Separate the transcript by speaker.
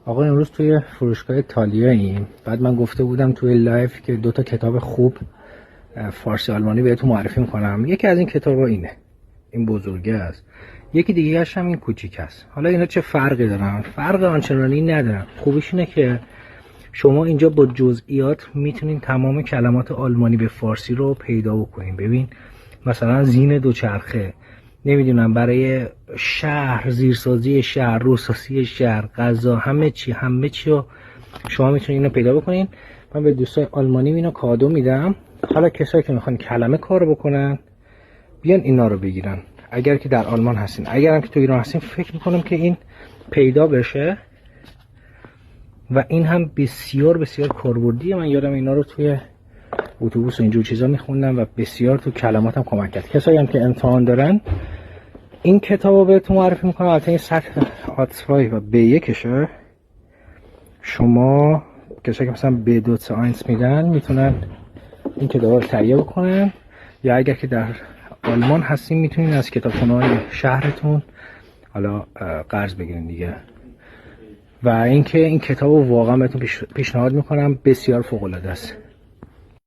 Speaker 1: آقا امروز توی فروشگاه تالیا ایم. بعد من گفته بودم توی لایف که 2 کتاب خوب فارسی آلمانی بهتون معرفی میکنم. یکی از این کتابا اینه، این بزرگه است. یکی دیگه هم این کوچیک است. حالا اینا چه فرقی دارن؟ فرق آنچنانی ندارن. خوبیش اینه که شما اینجا با جزئیات میتونین تمام کلمات آلمانی به فارسی رو پیدا بکنین. ببین مثلا زین دوچرخه، نمیدونم برای شهر، زیرسازی شهر، روسازی شهر، غذا، همه چی رو شما میتونین اینو پیدا بکنین. من به دوستای آلمانی اینو کادو میدم. حالا کسایی که میخوان کلمه کار بکنن بیان اینا رو بگیرن، اگر که در آلمان هستین. اگر هم که تو ایران هستین فکر میکنم که این پیدا بشه و این هم بسیار بسیار کاربردیه. من یادم اینا رو توی اتوبوس و اینجور چیزا میخوندم و بسیار تو کلماتم کمک کرد. کسایی هم که امتحان دارن این کتابو بهتون معرفی میکنم. البته این سطح A2 و B1شه. شما کسایی که مثلا B2 C1 میدن میتونن این کتابا رو تهیه بکنن، یا اگر که در آلمان هستین میتونین از کتابخونه‌های شهرتون حالا قرض بگیرین دیگه. و اینکه این کتابو واقعا بهتون پیشنهاد میکنم، بسیار فوق العاده است.